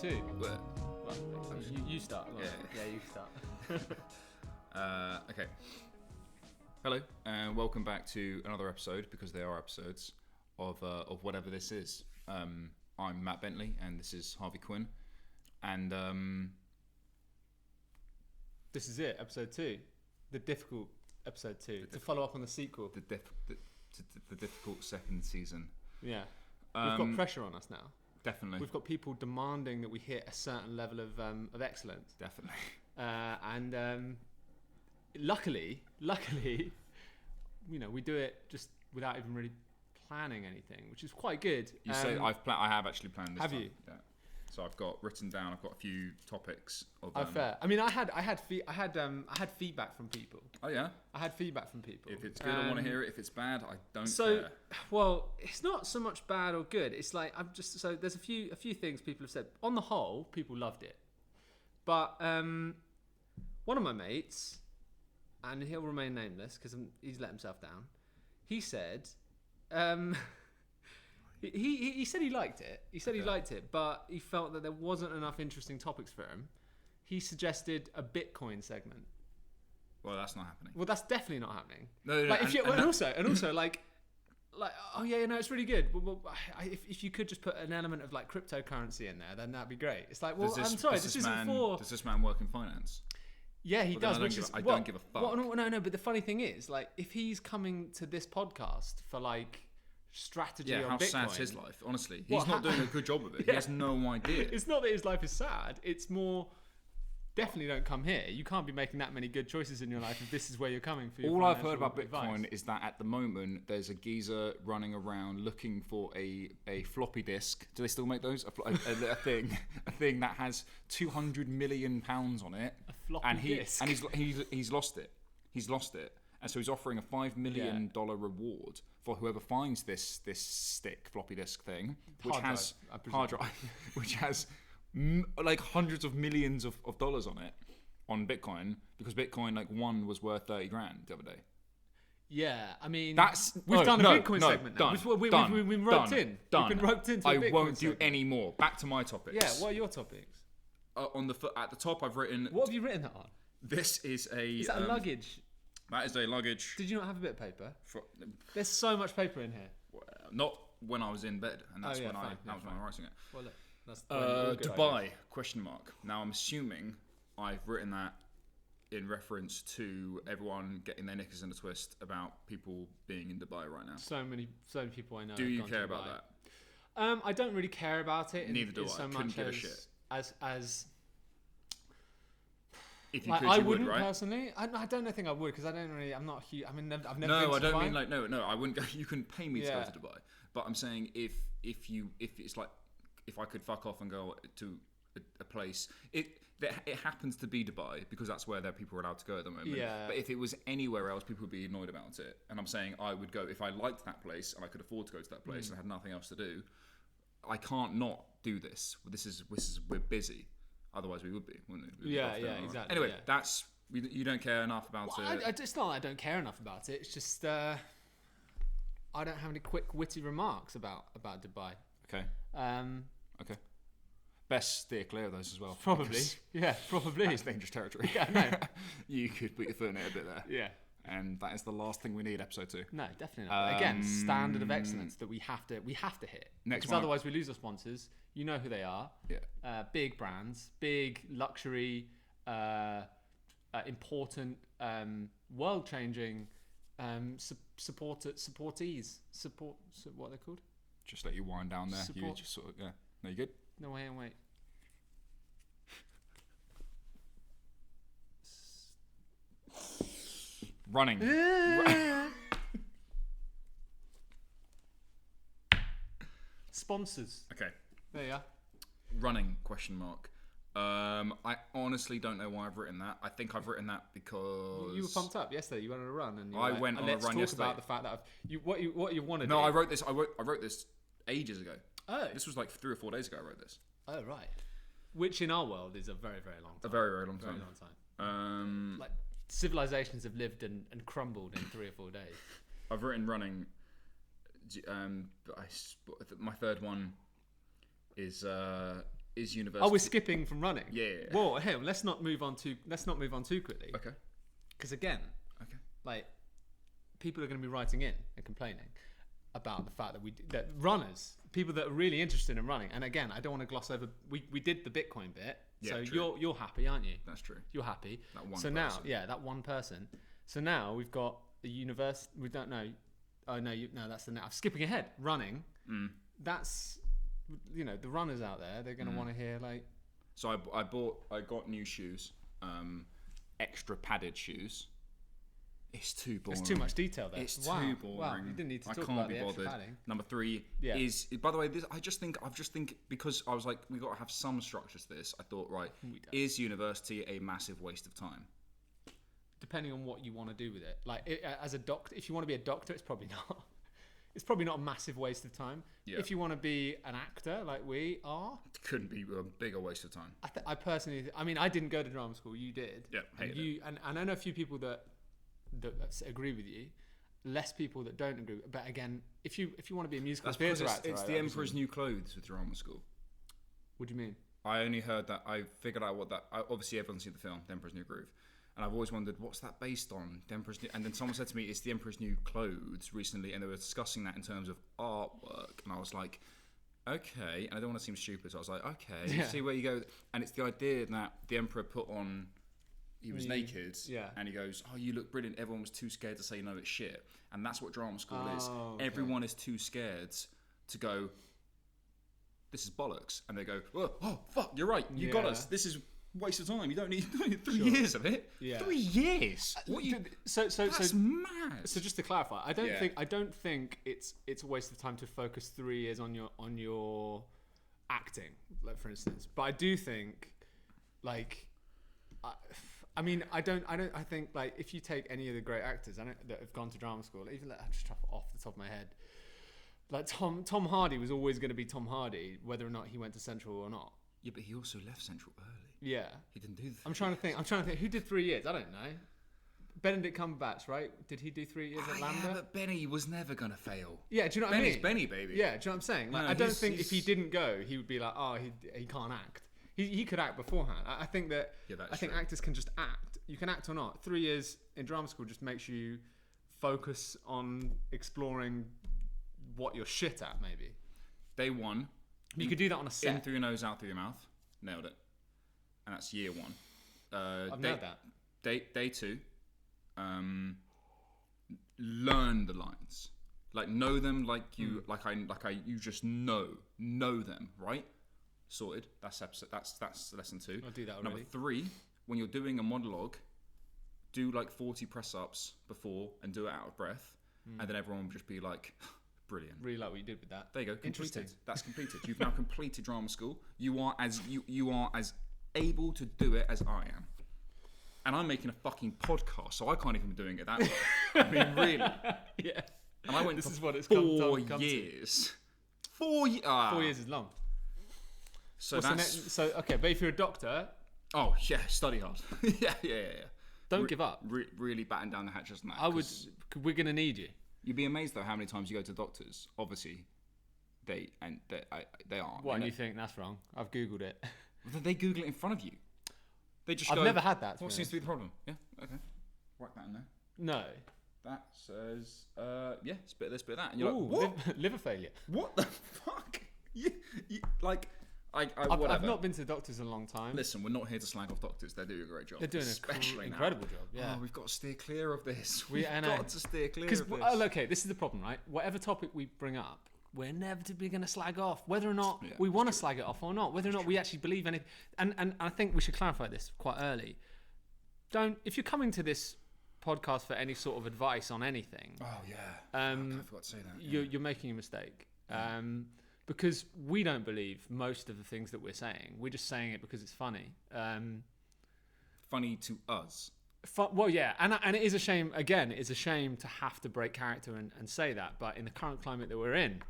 2. Well, You start. Yeah, you start. Okay. Hello, and welcome back to another episode, because there are episodes, of whatever this is. I'm Matt Bentley, and this is Harvey Quinn. And this is it, episode 2. The difficult episode 2. To follow up on the sequel. the difficult second season. Yeah. We've got pressure on us now. Definitely. We've got people demanding that we hit a certain level of excellence. Definitely. And luckily, you know, we do it just without even really planning anything, which is quite good. You say I have actually planned this. Have time. you? Yeah. So I've got written down. I've got a few topics. Fair. I mean, I had feedback from people. Oh yeah. I had feedback from people. If it's good, I want to hear it. If it's bad, I don't care. Well, it's not so much bad or good. It's like there's a few things people have said. On the whole, people loved it, but one of my mates, and he'll remain nameless because he's let himself down. He said, he said he liked it. He said he liked it, but he felt that there wasn't enough interesting topics for him. He suggested a Bitcoin segment. Well, that's not happening. Well, that's definitely not happening. No. Like, and also, like, oh yeah, no, it's really good. Well, if you could just put an element of like cryptocurrency in there, then that'd be great. It's like, well, I'm sorry, this isn't for. Does this man work in finance? Yeah, he does. I don't give a fuck. Well, no. But the funny thing is, like, if he's coming to this podcast for like strategy on Bitcoin, how sad's his life? Honestly, he's not doing a good job of it. Yeah. He has no idea. It's not that his life is sad. It's more. Definitely don't come here. You can't be making that many good choices in your life if this is where you're coming for your All I've heard about advice. Bitcoin is that at the moment there's a geezer running around looking for a floppy disk. Do they still make those? A thing that has 200 million pounds on it. A floppy disk. And he's lost it. He's lost it. And so he's offering a $5 million reward for whoever finds this stick floppy disk thing, which has hard drive, which has like hundreds of millions of dollars on it, on Bitcoin, because Bitcoin like one was worth 30 grand the other day. Yeah, I mean, we've done a Bitcoin segment now. We've been roped in. We've been roped into a Bitcoin I won't do segment. any more. Back to my topics. Yeah, what are your topics? At the top, I've written. What have you written that on? This is a. Is that a luggage? That is a luggage. Did you not have a bit of paper? There's so much paper in here. Not when I was in bed, and that's when I was writing it. Well, look. Dubai ? Now I'm assuming I've written that in reference to everyone getting their knickers in a twist about people being in Dubai right now. So many people I know. Do you care about that? I don't really care about it. Neither do I. So Couldn't much give a shit. As if you like, could, I you wouldn't would, right? Personally. I don't think I would, because I don't really. I'm not huge. I mean, I've never. No, been to I don't Dubai. mean like no. I wouldn't go. You can pay me to go to Dubai, but I'm saying if it's like, if I could fuck off and go to a place, it happens to be Dubai because that's where people are allowed to go at the moment. Yeah. But if it was anywhere else, people would be annoyed about it. And I'm saying I would go if I liked that place and I could afford to go to that place and had nothing else to do. I can't not do this. We're busy. Otherwise, we would be, wouldn't we? Exactly. Anyway, that's you don't care enough about it. It's not that I don't care enough about it. It's just I don't have any quick witty remarks about Dubai. Okay. Okay. Best steer clear of those as well. Probably. Yeah, probably. That's dangerous territory. Yeah, no. You could put your foot in it a bit there. Yeah. And that is the last thing we need, episode 2. No, definitely not. But again, standard of excellence that we have to hit. Because otherwise we lose our sponsors. You know who they are. Yeah. Big brands, big luxury, important, world-changing supportees. What are they called? Just let you wind down there. You just sort of, yeah. No, you good? No, wait. Running. Sponsors. Okay. There you are. Running, ? I honestly don't know why I've written that. I think I've written that because you were pumped up yesterday. You went on a run, and I went on a run yesterday. Let's talk about the fact that what you want to do. No, I wrote this. I wrote this ages ago. Oh, this was like 3 or 4 days ago. I wrote this. Oh, right. Which in our world is a very, very long time. A very, very long time. Very long time. Like civilizations have lived and crumbled in 3 or 4 days. I've written running. My third one is is university. Oh, we're skipping from running. Yeah. Well, hey, let's not move on too quickly. Okay. Because again, like people are going to be writing in and complaining about the fact that runners, people that are really interested in running, and again, I don't want to gloss over. We did the Bitcoin bit, so true. you're happy, aren't you? That's true. You're happy. That one. So person. now, that one person. So now we've got the university. We don't know. Oh no, that's the. I'm skipping ahead. Running. That's, the runners out there. They're going to want to hear like. So I got new shoes, extra padded shoes. It's too boring. It's too much detail there. It's too boring. Wow, you didn't need to talk I can't about be the extra bothered. padding. Number 3 is, by the way, this, I've just think because I was like, we got to have some structure to this. I thought, right, is university a massive waste of time? Depending on what you want to do with it. Like as a doctor, if you want to be a doctor, it's probably not. It's probably not a massive waste of time. Yeah. If you want to be an actor, like we are, it couldn't be a bigger waste of time. I personally, I didn't go to drama school. You did. Yeah, hated it. And I know a few people that agree with you. Less people that don't agree. But again, if you want to be a musical theatre actor, it's the Emperor's New Clothes with drama school. What do you mean? I only heard that. I figured out what that. Obviously, everyone's seen the film, The Emperor's New Groove. And I've always wondered, what's that based on? And then someone said to me, it's The Emperor's New Clothes recently, and they were discussing that in terms of artwork. And I was like, okay. And I don't want to seem stupid, so I was like, okay, see where you go. And it's the idea that the Emperor put on, he was naked, and he goes, oh, you look brilliant. Everyone was too scared to say, no, it's shit. And that's what drama school is. Okay. Everyone is too scared to go, this is bollocks. And they go, oh fuck, you're right. You got us. This is waste of time. You don't need 3 years of it. Yeah. 3 years. What you? That's mad. So just to clarify, I don't think it's a waste of time to focus 3 years on your acting, like for instance. But I do think, like, I think like if you take any of the great actors that have gone to drama school, even like, I'm just off the top of my head, like Tom Hardy was always going to be Tom Hardy, whether or not he went to Central or not. Yeah, but he also left Central early. Yeah. He didn't do that. I'm trying to think. Who did 3 years? I don't know. Benedict Cumberbatch, right? Did he do 3 years at Lambda? Yeah, but Benny was never going to fail. Yeah, do you know what I mean? Benny's Benny, baby. Yeah, do you know what I'm saying? Like, I don't think if he didn't go, he would be like, oh, he can't act. He could act beforehand. I think that. Yeah, I think actors can just act. You can act or not. 3 years in drama school just makes you focus on exploring what you're shit at, maybe. Day one. You could do that on a set. In through your nose, out through your mouth. Nailed it. And that's year one. I've nailed that. Day two. Learn the lines. Like know them like you you just know them, right? Sorted. That's lesson 2. I'll do that already. Number 3, when you're doing a monologue, do like 40 press ups before and do it out of breath, and then everyone will just be like, brilliant. Really like what you did with that. There you go. Completed. That's completed. You've now completed drama school. You are as able to do it as I am. And I'm making a fucking podcast, so I can't even be doing it that way. I mean, really. Yeah. And I went this for is what it's 4 years. 4 years. 4 years is long. So that's... okay, but if you're a doctor... Oh, yeah, study hard. yeah. Don't give up. Really batten down the hatches on that. We're going to need you. You'd be amazed, though, how many times you go to doctors. Obviously, they are. What, and you think that's wrong? I've Googled it. They Google it in front of you. They just I've never had that. What seems to be the problem? Yeah, okay. Write that in there. No. That says, it's a bit of this, bit of that. And you're like, what? Liver failure. What the fuck? I've not been to doctors in a long time. Listen, we're not here to slag off doctors. They're doing a great job. They're doing an incredible job. Yeah. Oh, we've got to steer clear of this. We've got to steer clear of this. Okay, this is the problem, right? Whatever topic we bring up, we're inevitably going to slag off, whether or not we want to slag it off or not, whether or not we actually believe anything. And I think we should clarify this quite early. If you're coming to this podcast for any sort of advice on anything, I forgot to say that. You're making a mistake. Because we don't believe most of the things that we're saying. We're just saying it because it's funny. Funny to us. Well, yeah, and it is a shame. Again, it's a shame to have to break character and say that. But in the current climate that we're in,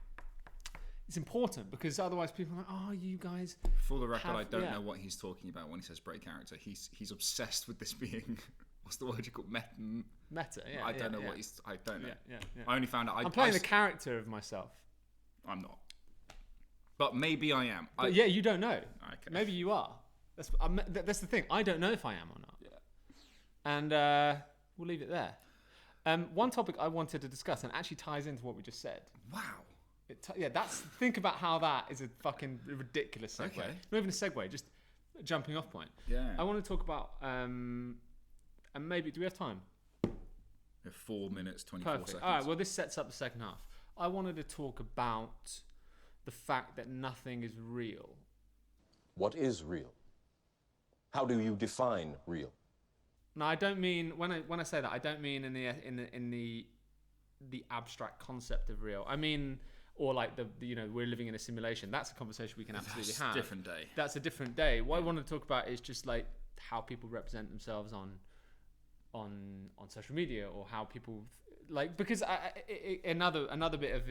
it's important because otherwise people are like, oh, you guys. For the record, I don't know what he's talking about when he says break character. He's obsessed with this being. What's the word you call meta? Yeah. I don't know what he's. I don't know. Yeah. I only found out. I'm playing the character of myself. I'm not. But maybe I am. But yeah, you don't know. Okay. Maybe you are. That's the thing. I don't know if I am or not. Yeah. And we'll leave it there. One topic I wanted to discuss, and actually ties into what we just said. Wow. Think about how that is a fucking ridiculous segue. Okay. Not even a segue, just a jumping off point. Yeah. I want to talk about, and maybe, do we have time? 4 minutes, 24 Perfect. seconds. All right, well, this sets up the second half. I wanted to talk about the fact that nothing is real. What is real? How do you define real? Now, I don't mean when I say that, I don't mean in the abstract concept of real. I mean, or like we're living in a simulation. That's a conversation we can absolutely have. Different day. That's a different day. What I want to talk about is just like how people represent themselves on social media, or how people like, because another bit of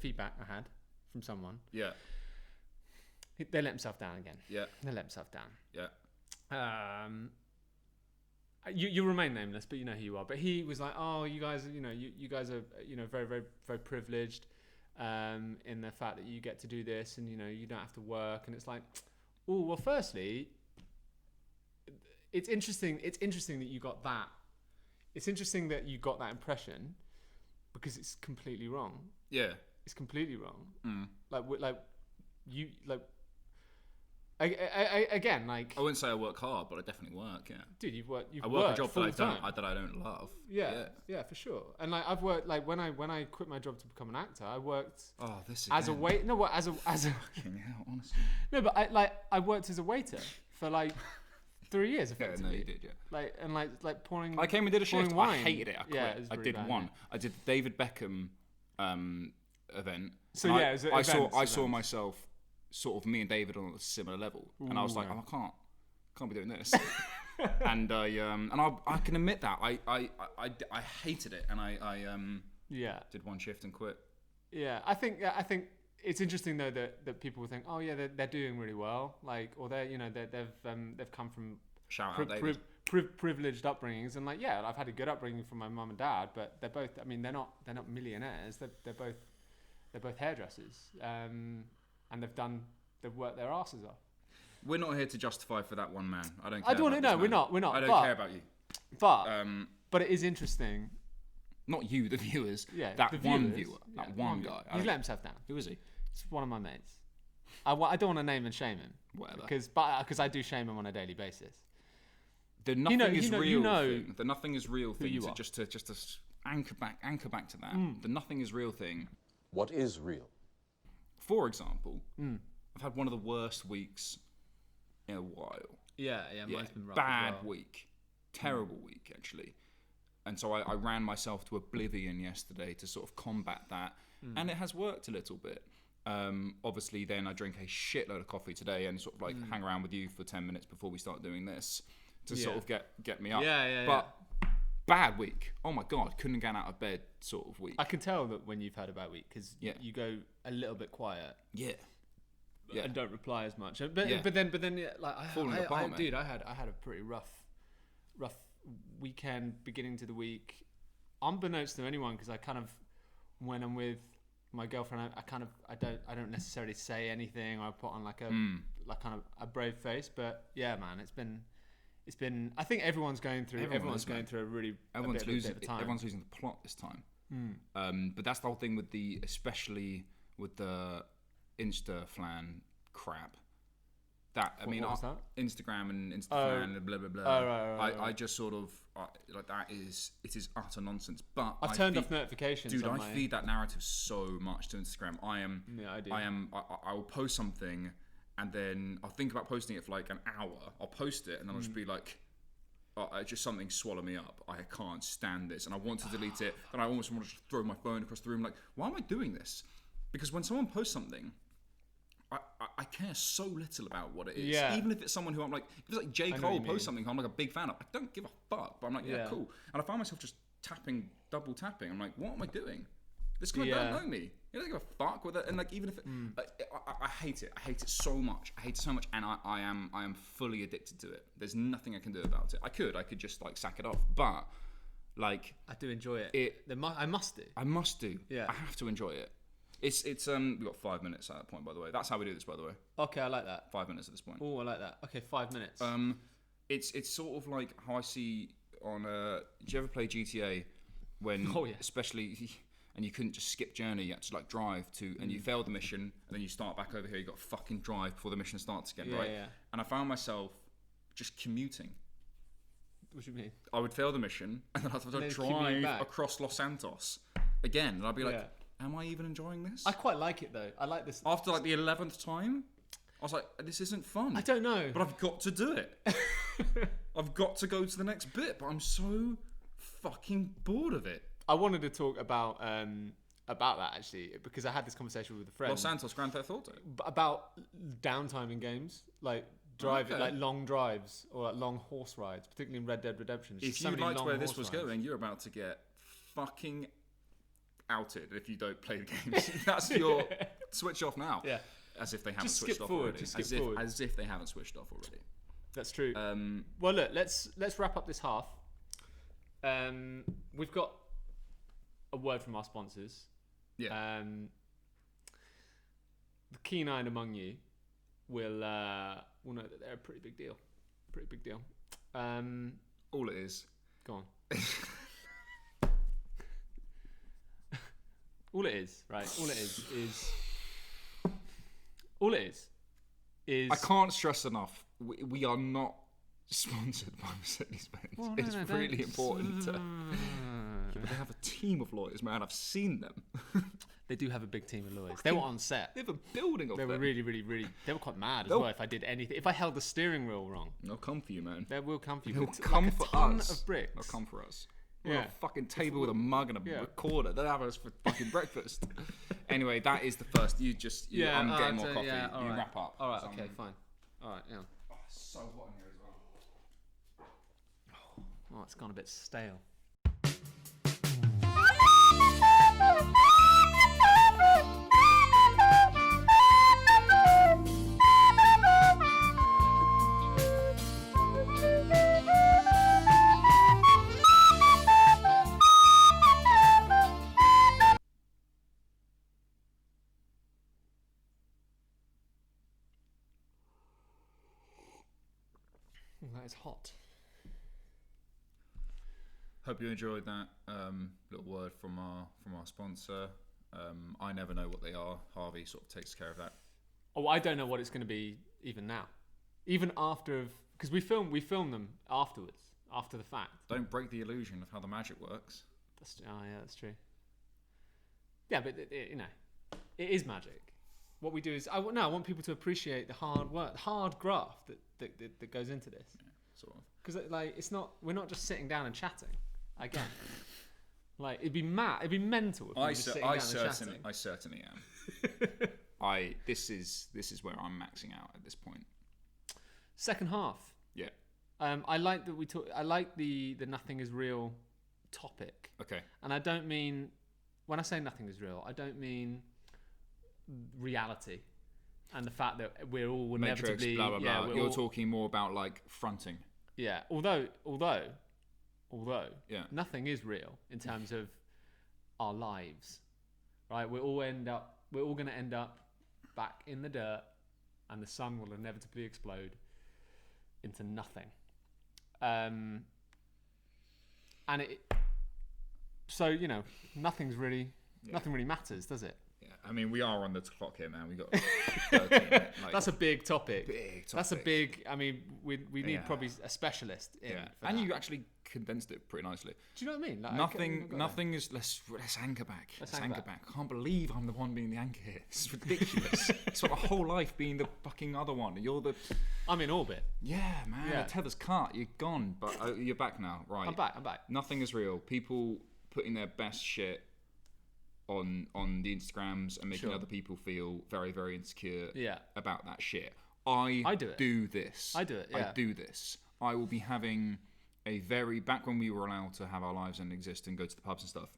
feedback I had from someone. Yeah. They let themselves down again. Yeah. They let themselves down. Yeah. You remain nameless, but you know who you are. But he was like, "Oh, you guys, you guys are, very, very, very privileged, in the fact that you get to do this, and you don't have to work." And it's like, oh, well, firstly, it's interesting. It's interesting that you got that. It's interesting that you got that impression, because it's completely wrong. Yeah. It's completely wrong. Again, like, I wouldn't say I work hard, but I definitely work. Yeah, dude, I work a job that I don't love. Yeah, for sure. And like, I've worked, like, when I quit my job to become an actor, I worked as a waiter. No, what as a fucking hell, honestly. No, but I worked as a waiter for like 3 years. Effectively. Yeah, no, you did. Yeah. Like pouring. I came and did a shift. Wine. I hated it. I quit. Yeah, it was really bad, one. Yeah. I did the David Beckham event. So yeah, it was I saw myself, sort of me and David on a similar level, and I was like, I can't be doing this. and I can admit that I hated it, and I did one shift and quit. Yeah, I think it's interesting though that people will think, oh yeah, they're doing really well, like, or they've come from privileged upbringings, and like, yeah, I've had a good upbringing from my mum and dad, but they're both, I mean, they're not millionaires. They're both hairdressers, and they've worked their asses off. We're not here to justify for that one man. I don't care. I don't want to know. We're not. I don't care about you. But it is interesting. Not you, the viewers. Yeah, that the one viewers, viewer. That one guy. He's let himself down. Who is he? It's one of my mates. I don't want to name and shame him. Whatever. Because I do shame him on a daily basis. The nothing is real thing. The nothing is real thing. You are. Just to anchor back to that. The nothing is real thing. What is real? For example, I've had one of the worst weeks in a while. Yeah, mine's been rough. Bad as well. week. Terrible week, actually. And so I ran myself to oblivion yesterday to sort of combat that. And it has worked a little bit. Obviously, then I drink a shitload of coffee today and sort of like hang around with you for 10 minutes before we start doing this to sort of get me up. But bad week. Oh my God, couldn't get out of bed sort of week. I can tell that when you've had a bad week, because you go a little bit quiet. Yeah. And don't reply as much. But then like, dude, I had a pretty rough weekend beginning to the week, unbeknownst to anyone, because I kind of, when I'm with my girlfriend, I don't necessarily say anything, or I put on like kind of a brave face. But yeah, man, it's been. I think everyone's going through a really everyone's bit losing of a time. Everyone's losing the plot this time. But that's the whole thing with especially with the Insta flan crap. What was that? Instagram and Instagram and blah blah blah. Right. I just sort of like that is utter nonsense. But I've turned off notifications. Dude, I feed that narrative so much to Instagram. I will post something, and then I'll think about posting it for like an hour. I'll post it, and then I'll just be like, just something swallow me up. I can't stand this, and I want to delete it. And I almost want to just throw my phone across the room. Like, why am I doing this? Because when someone posts something, I care so little about what it is. Yeah. Even if it's someone who I'm like, if it's like J. Cole posts something I'm like a big fan of, I don't give a fuck. But I'm like, yeah, cool. And I find myself just double tapping. I'm like, what am I doing? This guy don't know me. You don't give a fuck with it. And like, even if I hate it. I hate it so much. And I am fully addicted to it. There's nothing I can do about it. I could just like sack it off. But like, I do enjoy it. I must do. Yeah. I have to enjoy it. It's we've got 5 minutes at that point, by the way. That's how we do this, by the way. Okay, I like that. 5 minutes at this point. Oh, I like that. Okay, 5 minutes. It's sort of like how I see on. Did you ever play GTA? When especially, and you couldn't just skip journey. You had to like drive to, and you failed the mission, and then you start back over here. You got to fucking drive before the mission starts again, right? Yeah. And I found myself just commuting. What do you mean? I would fail the mission, and then I'd have to drive across Los Santos again, and I'd be like, "Am I even enjoying this?" I quite like it though. I like this. After like the 11th time, I was like, "This isn't fun." I don't know, but I've got to do it. I've got to go to the next bit, but I'm so fucking bored of it. I wanted to talk about that actually because I had this conversation with a friend. Los Santos Grand Theft Auto. About downtime in games, like driving, like long drives or like long horse rides, particularly in Red Dead Redemption. If you liked where this was going, you're about to get fucking outed if you don't play the games. That's your switch off now. Yeah. As if they haven't switched off already. As if they haven't switched off already. That's true. Well, look, let's wrap up this half. We've got a word from our sponsors. Yeah. The keen-eyed among you will know that they're a pretty big deal. Pretty big deal. All it is. Go on. All it is, right? All it is. I can't stress enough. We are not sponsored by Mercedes-Benz. Well, it's really important. But they have a team of lawyers, man. I've seen them. They do have a big team of lawyers. They were on set. They have a building of them. They were really. They were quite mad as well. If I did anything, if I held the steering wheel wrong, they'll come for you, man. They will come for you. They'll come for us. Of bricks. They'll come for us. We're on a fucking table with a mug and a recorder. They'll have us for fucking breakfast. Anyway, that is the first. I'm getting more coffee. Yeah, you wrap up. All right. Okay. Fine. All right. Yeah. Oh, it's so hot in here as well. Oh, it's gone a bit stale. That is hot. Hope you enjoyed that little word from our sponsor. I never know what they are. Harvey sort of takes care of that. Oh, I don't know what it's going to be even now, even after, because we film them afterwards, after the fact. Don't break the illusion of how the magic works. That's true. Yeah, but it is magic. What we do is, I want people to appreciate the hard work, the hard graft that goes into this. Yeah, sort of. Because we're not just sitting down and chatting. Again, like it'd be mental if we were just sitting down and chatting. I certainly am. This is where I'm maxing out at this point. Second half. Yeah. I like that I like the nothing is real topic. Okay. And I don't mean, when I say nothing is real, I don't mean reality and the fact that we're all Matrix, inevitably blah blah blah. You're talking more about like fronting. Yeah. Although yeah, nothing is real in terms of our lives, right? We're all going to end up back in the dirt, and the sun will inevitably explode into nothing. And nothing really matters, does it? Yeah, I mean, we are on the clock here, man. We got 13 that's a big topic. That's a big. I mean, we need probably a specialist in. Yeah, and you actually condensed it pretty nicely. Do you know what I mean? Like, nothing is. Let's anchor back. Let's anchor back. I can't believe I'm the one being the anchor here. This is ridiculous. It's like my whole life being the fucking other one. You're the. I'm in orbit. Yeah, man. Yeah. The tether's cut. You're gone, but you're back now. Right. I'm back. Nothing is real. People putting their best shit on the Instagrams and making other people feel very, very insecure about that shit. I do this. I do it, yeah. I do this. I will be having back when we were allowed to have our lives and exist and go to the pubs and stuff,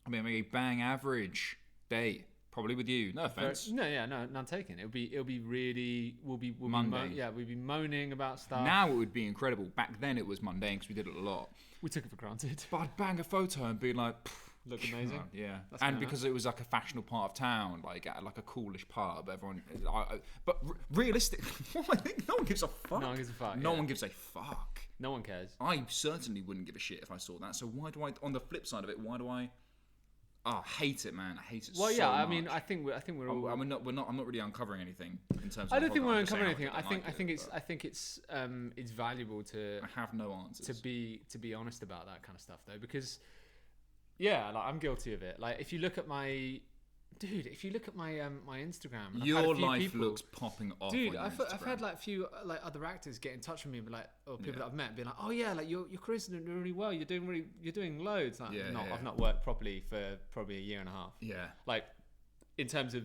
I mean, a bang average day, probably with you. No offense. None taken. We'll be really, we'll be mundane. We'd be moaning about stuff. Now it would be incredible. Back then it was mundane because we did it a lot. We took it for granted. But I'd bang a photo and be like, Looked amazing. Yeah, That's and fair because it was like a fashionable part of town, like at like a coolish pub, everyone. But realistically, I think no one gives a fuck. No one gives a fuck. No yeah. one gives a fuck. No one cares. I certainly wouldn't give a shit if I saw that. So why do I? On the flip side of it, why do I? Oh, I hate it, man. I hate it. Well, so yeah. much. I mean, I think we're all. I'm not really uncovering anything in terms of. I don't think we're I'm just uncovering saying anything. I I think it's valuable to. I have no answers. To be honest about that kind of stuff though, because yeah, like I'm guilty of it. Like if you look at my my Instagram, Your life looks popping off. Dude, on I've had like a few like other actors get in touch with me, like or people that I've met, being like, oh yeah, like your career's doing really well. You're doing loads. Like, I've not worked properly for probably a year and a half. Yeah. Like in terms of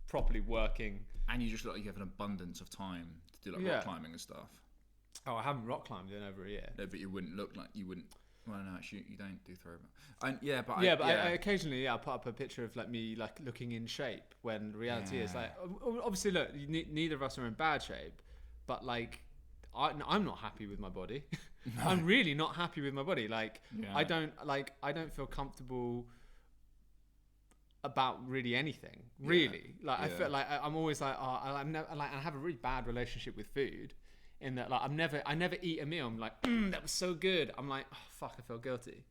properly working. And you just look like you have an abundance of time to do like rock climbing and stuff. Oh, I haven't rock climbed in over a year. No, but you wouldn't look like you wouldn't. Well, no, actually, you don't do throwback. I occasionally, I put up a picture of like me like looking in shape when reality is like, obviously, look, neither of us are in bad shape, but like, I'm not happy with my body. No. I'm really not happy with my body. Like, I don't feel comfortable about really anything. Really, like I feel like I'm always like, I'm never like I have a really bad relationship with food. In that, like, I never eat a meal. I'm like, that was so good. I'm like, oh, fuck, I feel guilty.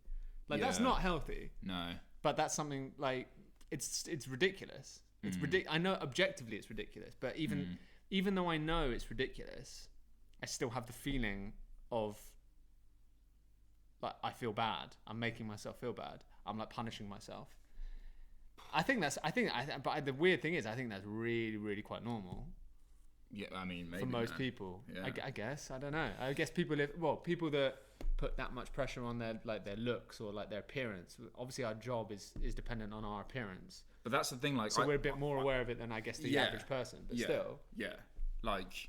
Like that's not healthy. No. But that's something like it's ridiculous. It's I know objectively it's ridiculous, but even though I know it's ridiculous, I still have the feeling of like I feel bad. I'm making myself feel bad. I'm like punishing myself. But the weird thing is, I think that's really, really quite normal. Yeah, I mean, maybe for most people, yeah. I guess. I don't know. I guess people that put that much pressure on their looks or like their appearance. Obviously, our job is dependent on our appearance. But that's the thing, like, so we're a bit more aware of it than I guess the average person. But still, like,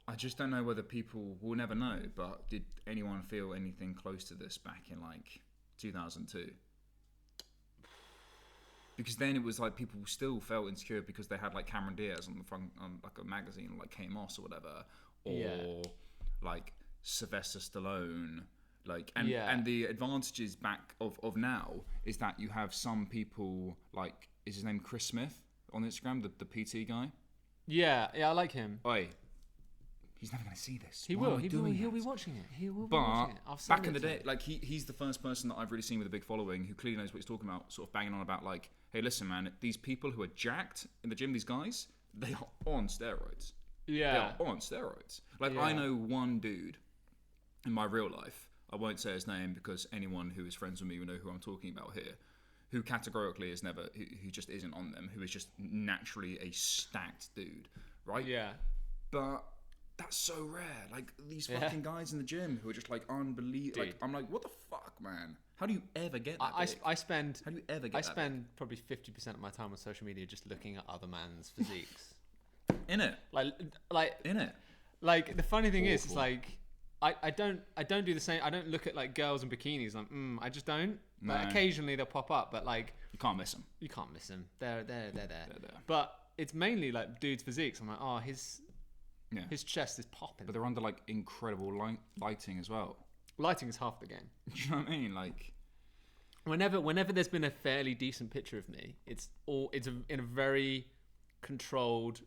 I just don't know whether people will never know. But did anyone feel anything close to this back in like 2002? Because then it was like people still felt insecure because they had like Cameron Diaz on the front on like a magazine like K-Moss or whatever, or like Sylvester Stallone, like and the advantages back of now is that you have some people like, is his name Chris Smith on Instagram, the PT guy? Yeah, I like him. Oi. He's never going to see this. He'll be watching it. He will be watching it. I'll back in the day, like he's the first person that I've really seen with a big following who clearly knows what he's talking about, sort of banging on about like, hey, listen, man, these people who are jacked in the gym, these guys, they are on steroids. Yeah. They are on steroids. Like, I know one dude in my real life, I won't say his name because anyone who is friends with me will know who I'm talking about here, who categorically is never, who just isn't on them, who is just naturally a stacked dude, right? Yeah. But that's so rare. Like, these fucking guys in the gym who are just like unbelievable. Like, I'm like, what the fuck, man? How do you ever get that big? I spend probably 50% of my time on social media just looking at other man's physiques. In it. Like in it. Like the funny thing is, it's like I don't do the same. I don't look at like girls in bikinis. Like, I just don't. No. Like, occasionally they'll pop up, but like you can't miss them. You can't miss them. They're there. But it's mainly like dudes' physiques. I'm like, oh, his chest is popping. But they're under like incredible lighting as well. Lighting is half the game. Do you know what I mean? Like, whenever there's been a fairly decent picture of me, it's in a very controlled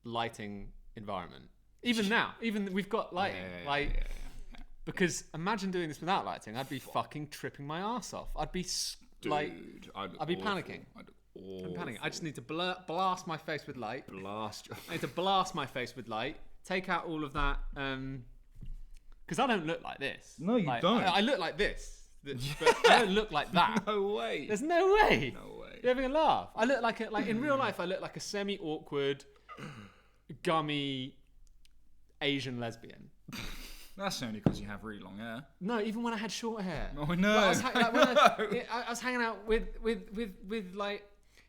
lighting environment. Even now, we've got lighting. Because imagine doing this without lighting, I'd be fucking tripping my ass off. I'd be I'd be panicking. I'm panicking. I just need to blast my face with light. I need to blast my face with light. Take out all of that. Because I don't look like this. No, you don't. I look like this, but I don't look like that. No way. There's no way. No way. You're having a laugh. I look like in real life. I look like a semi-awkward, gummy Asian lesbian. That's only because you have really long hair. No, even when I had short hair. Oh no. I was hanging out with like,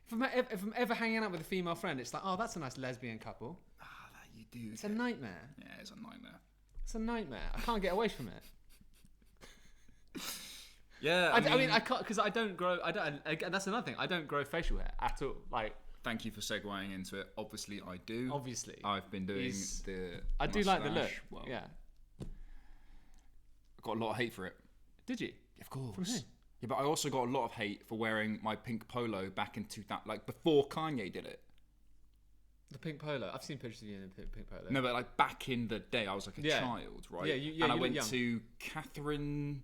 if I'm ever hanging out with a female friend, it's like, oh, that's a nice lesbian couple. Ah, that you do. It's a nightmare. Yeah, it's a nightmare. It's a nightmare. I can't get away from it. Yeah, I mean, I can't because I don't grow. That's another thing. I don't grow facial hair at all. Like, thank you for segueing into it. Obviously, I do. Obviously, I've been doing I do like the look. Well, yeah. I got a lot of hate for it. Did you? Of course. From who? Yeah, but I also got a lot of hate for wearing my pink polo back in 2000, like before Kanye did it. The pink polo. I've seen pictures of you in a pink polo. No, but like back in the day, I was like a child, right? Yeah, and I you went look young. to Catherine.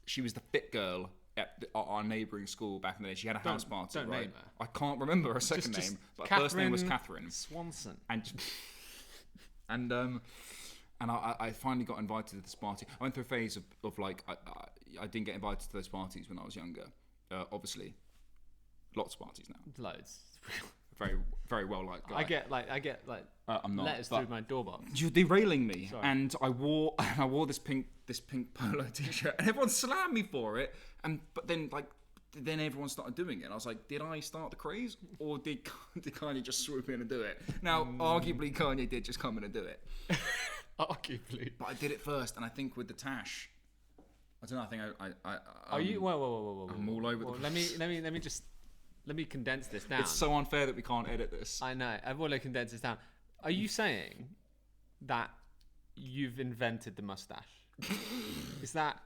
She was the fit girl at our neighbouring school back in the day. She had a house party, don't right? name her. I can't remember her second Just name, but her first name was Catherine. Swanson. And I finally got invited to this party. I went through a phase of like I didn't get invited to those parties when I was younger. Obviously, lots of parties now. Loads. Very, very well liked guy. I get I'm not, letters through my doorbox. You're derailing me. Sorry. And I wore this pink polo t-shirt, and everyone slammed me for it. But then everyone started doing it. And I was like, did I start the craze, or did Kanye just swoop in and do it? Now, arguably, Kanye did just come in and do it. Arguably. But I did it first, and I think with the tash, I don't know. I think I Are you? Whoa. I'm all over the place. Let me condense this down. It's so unfair that we can't edit this. I know. I want to condense this down. Are you saying that you've invented the mustache? Is that?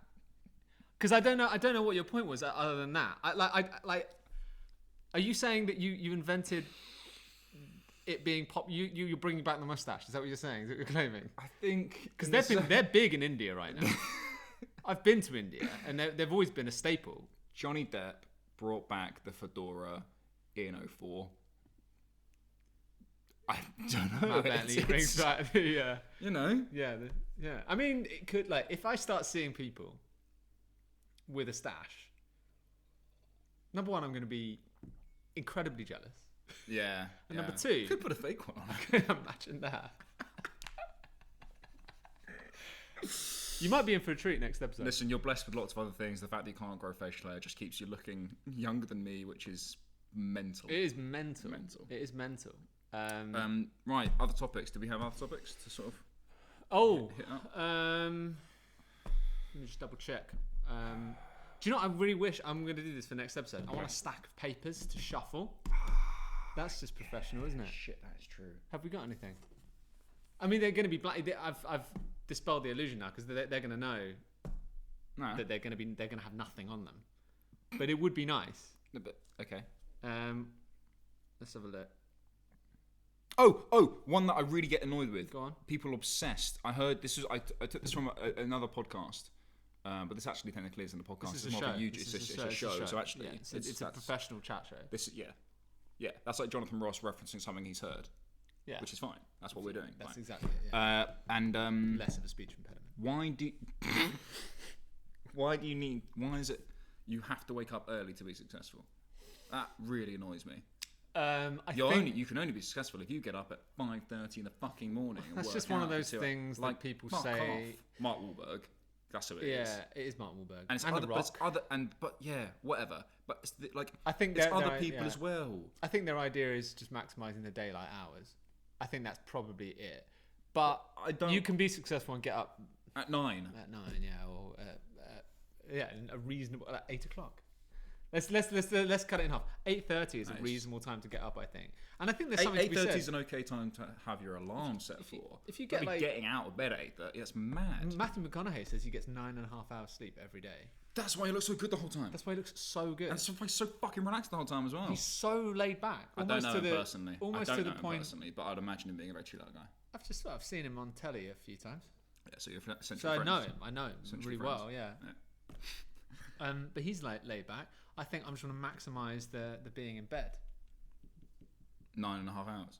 Because I don't know what your point was other than that. Are you saying that you invented it being pop? You're bringing back the mustache. Is that what you're saying? Is that what you're claiming? I think because they're big in India right now. I've been to India and they've always been a staple. Johnny Depp brought back the fedora in 2004. I don't know. Bentley brings back the. You know. Yeah. I mean, it could if I start seeing people with a stash. Number one, I'm going to be incredibly jealous. Yeah. And number two, you could put a fake one on. I can imagine that. You might be in for a treat next episode. Listen, you're blessed with lots of other things. The fact that you can't grow facial hair just keeps you looking younger than me, which is mental. It is mental. It is mental. Right, other topics. Do we have other topics to sort of hit up? Let me just double check. Do you know what I really wish? I'm going to do this for next episode. I want a stack of papers to shuffle. That's just professional, isn't it? Shit, that is true. Have we got anything? I mean, they're going to be black. I've dispelled the illusion now because they're going to know that they're going to have nothing on them. But it would be nice. No, but okay. Let's have a look. Oh, one that I really get annoyed with. Go on. People obsessed. I heard this was. I took this from another podcast. But this actually technically isn't a podcast. This is it's a more show. of a YouTube. It's a show. So actually, it's a professional chat show. Yeah. That's like Jonathan Ross referencing something he's heard. Yeah. Which is fine. That's what we're doing. That's fine. exactly it. Yeah. Less of a speech impediment. Why is it you have to wake up early to be successful? That really annoys me. You can only be successful if you get up at 5:30 in the fucking morning. That's just one of those things that people say. Mark Wahlberg. That's who it is. Yeah, it is Mark Wahlberg. And it's whatever. But it's I think there's other people as well. I think their idea is just maximising the daylight hours. I think that's probably it. But you can be successful and get up at 9. At 9, yeah, or a reasonable 8 o'clock. Let's cut it in half. 8:30 is a reasonable time to get up, I think, and I think there's something to be said. 8:30 is an okay time to have your alarm set for. If you get getting out of bed at 8:30, that's mad. Matthew McConaughey says he gets 9.5 hours sleep every day. That's why he looks so good the whole time. That's why he looks so good. And that's why he's so fucking relaxed the whole time as well. He's so laid back. I don't know him personally. Almost to the point. Personally, but I'd imagine him being a very chill out guy. I've seen him on telly a few times. Yeah, so you're essentially so friends. I know him really well. Yeah. But he's laid back. I think I'm just going to maximise the being in bed. 9.5 hours.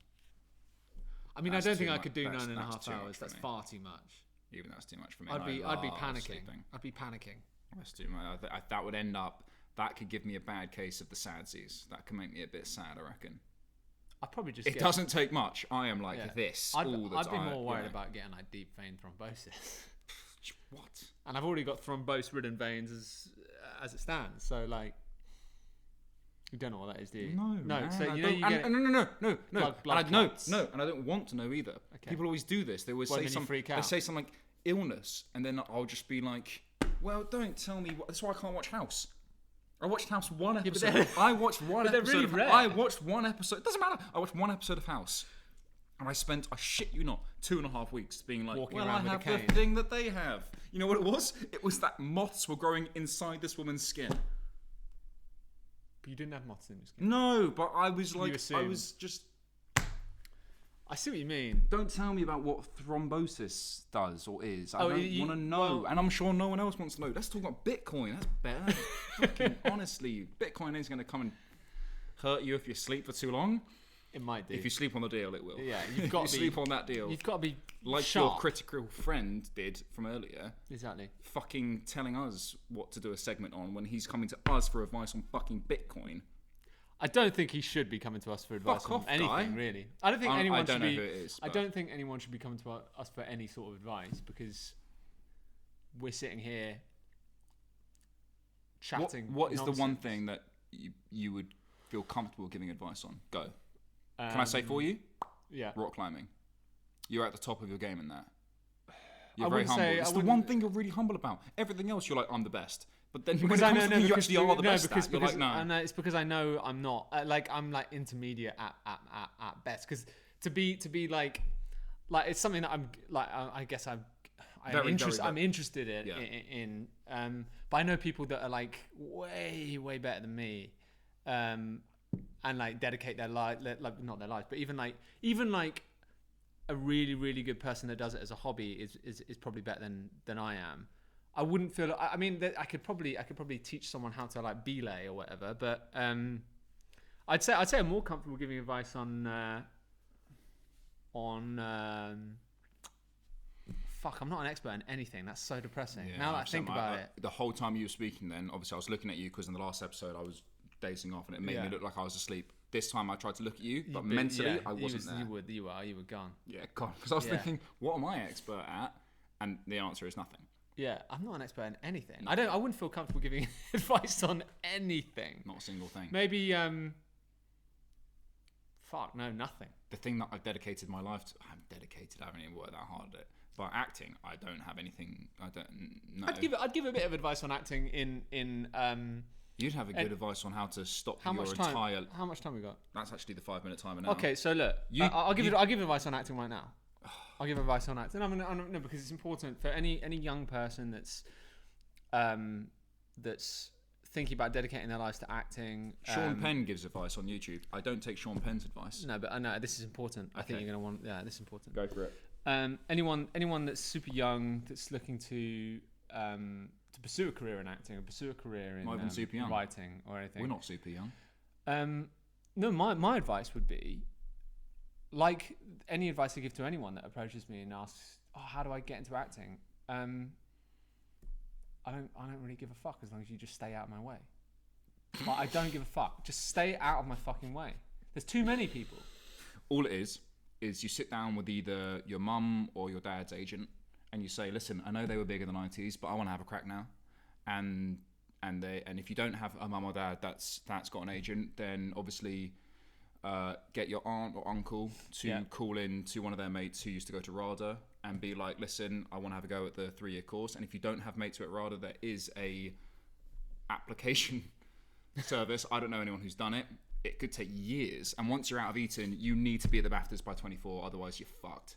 I mean, I don't think I could do 9.5 hours. That's far too much. Even that's too much for me. I'd be panicking. Sleeping. I'd be panicking. That's too much. That would end up. That could give me a bad case of the sadsies. That could make me a bit sad, I reckon. I'd probably just. It doesn't take much. I am like this all the time. I'd be more worried about getting deep vein thrombosis. What? And I've already got thrombose-ridden veins as it stands. So you don't know what that is, do you? No. So No. You get No. Blood clots. And I don't want to know either. Okay. People always do this. They always say something. Freak out. They say something like illness, and then I'll just be like, "Well, don't tell me." That's why I can't watch House. I watched House one episode. I watched one episode. Really rare. I watched one episode. It doesn't matter. I watched one episode of House, and I spent, I shit you not, 2.5 weeks being like, Walking well, around I with have a cane. the thing that they have. You know what it was? It was that moths were growing inside this woman's skin. But you didn't have moths in your skin. No, but I was like, assumed. I was just... I see what you mean. Don't tell me about what thrombosis does or is. I don't want to know. well- and I'm sure no one else wants to know. Let's talk about Bitcoin. That's better. Fucking honestly, Bitcoin is going to come and hurt you if you sleep for too long. It might do. If you sleep on the deal, it will. Yeah, you've got to sleep on that deal. You've got to be like sharp. your critical friend did from earlier. Exactly. Fucking telling us what to do a segment on when he's coming to us for advice on fucking Bitcoin. I don't think he should be coming to us for advice Fuck on off, anything, guy. really. I don't think anyone I don't should know be. who it is, I but- don't think anyone should be coming to us for any sort of advice because we're sitting here chatting. What is the one nonsense. thing that you would feel comfortable giving advice on? Go. Can I say for you? Yeah. Rock climbing. You're at the top of your game in that. I You're very wouldn't humble. say- I It's the wouldn't- one thing you're really humble about. Everything else, you're like, I'm the best. But then when Because it I comes know, to no, things you because actually are the best because, at, you're because like, no. it's because I know I'm not. I'm like intermediate at best. Because to be like it's something that I'm like. I guess I'm interested in. Yeah. But I know people that are like way better than me, and like dedicate their life, like not their life, but even like a really good person that does it as a hobby is probably better than I am. I wouldn't feel. I mean, I could probably teach someone how to like belay or whatever, but I'd say I'm more comfortable giving advice on. Fuck, I'm not an expert in anything. That's so depressing. Yeah, now that I think about it, The whole time you were speaking then, obviously I was looking at you because in the last episode I was dazing off and it made me look like I was asleep. This time I tried to look at you, but mentally I wasn't there. You were gone. Yeah, God. Because I was thinking, what am I expert at? And the answer is nothing. Yeah, I'm not an expert in anything. I wouldn't feel comfortable giving advice on anything. Not a single thing. Maybe fuck no, nothing. The thing that I've dedicated my life to, I haven't even worked that hard at it. But acting, I don't have anything. I don't know. I'd give a bit of advice on acting in You'd have a good advice on how to stop how your much time? entire. How much time we got? That's actually the 5-minute timer now. Okay, so look, I'll give advice on acting right now. I'll give advice on acting. No, because it's important for any young person that's thinking about dedicating their lives to acting. Sean Penn gives advice on YouTube. I don't take Sean Penn's advice. No, but I know this is important. I think Okay. you're gonna want. Yeah, this is important. Go for it. Anyone that's super young that's looking to pursue a career in acting or pursue a career in Not even super young. writing or anything. We're not super young. No, my advice would be, like any advice I give to anyone that approaches me and asks, "Oh, how do I get into acting?" I don't really give a fuck as long as you just stay out of my way. Like, I don't give a fuck. Just stay out of my fucking way. There's too many people. All it is you sit down with either your mum or your dad's agent and you say, listen, I know they were big in the 90s, but I want to have a crack now. And if you don't have a mum or dad that's got an agent, then obviously get your aunt or uncle to call in to one of their mates who used to go to RADA and be like, listen, I want to have a go at the 3-year course. And if you don't have mates at RADA, there is a application service. I don't know anyone who's done it. It could take years. And once you're out of Eton, you need to be at the BAFTAs by 24, otherwise you're fucked.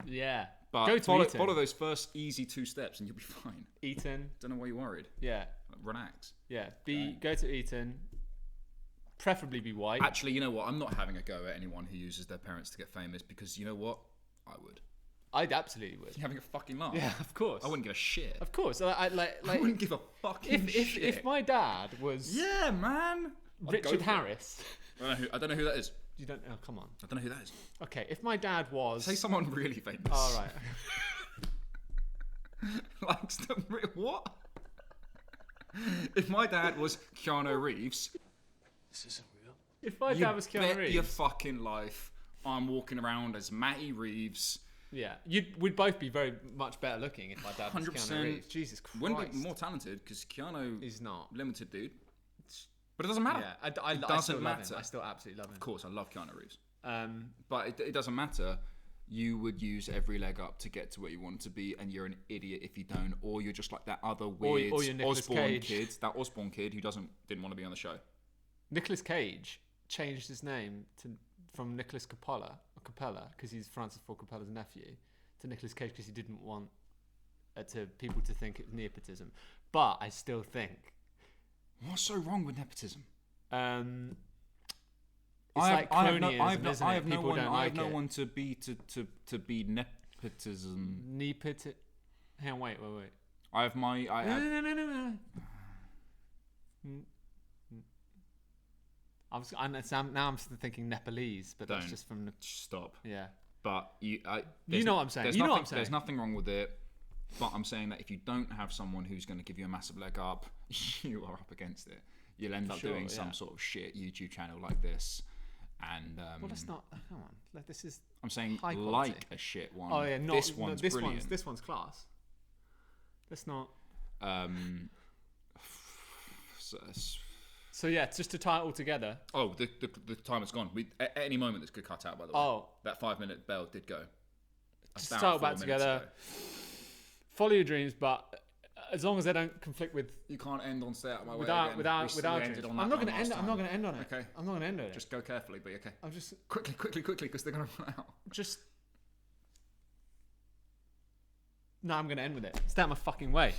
Yeah. But Go to Eton. follow those first easy 2 steps and you'll be fine. Eton. Don't know why you're worried. Yeah. Relax. Yeah. Go to Eton. Preferably be white. Actually, you know what? I'm not having a go at anyone who uses their parents to get famous because you know what? I would. I'd absolutely would. You're having a fucking laugh. Yeah, of course. I wouldn't give a shit. Of course. I wouldn't give a fucking shit. If my dad was Yeah, man. I'd go Richard for it. Harris. I don't know who that is. You don't. Oh, come on. I don't know who that is. Okay, if my dad was. Say someone really famous. All right. Like, what? If my dad was Keanu Reeves. This isn't real. If my dad was Keanu bet Reeves. your fucking life I'm walking around as Matty Reeves. Yeah, we'd both be very much better looking if my dad was Keanu Reeves. Jesus Christ. Wouldn't be more talented because Keanu He's not. limited dude. But it doesn't matter. Yeah, I doesn't still love matter. him. I still absolutely love him. Of course, I love Keanu Reeves. But it doesn't matter. You would use every leg up to get to where you want to be, and you're an idiot if you don't, or you're just like that other weird or you're Nicolas Osborne Cage. kid, that Osborne kid who didn't want to be on the show. Nicolas Cage changed his name from Nicholas Coppola, because he's Francis Ford Coppola's nephew, to Nicolas Cage because he didn't want to people to think it was nepotism. But I still think. What's so wrong with nepotism? It's like cronyism, isn't it? People don't like it. I have no one to be nepotism. Hang on, wait. I have my. No. Now I'm thinking Nepalese, but that's just from the. Stop. Yeah. But you know what I'm saying. There's nothing wrong with it. But I'm saying that if you don't have someone who's going to give you a massive leg up, you are up against it. You'll end up doing some sort of shit YouTube channel like this. And well, that's not. Come on, this is. I'm saying high quality. Like a shit one. Oh yeah, not this one's brilliant. This one's class. That's not. So yeah, just to tie it all together. Oh, the time has gone. At any moment this could cut out. By the way. Oh, that 5-minute bell did go. Just tie it back together. Ago. Follow your dreams, but as long as they don't conflict with. You can't end on stay out of my way without dreams. I'm not going to end. I'm not going to end on it. Okay. I'm not going to end on it. Just go carefully, but okay. I'm just quickly, because they're going to run out. No, I'm going to end with it. Stay out my fucking way.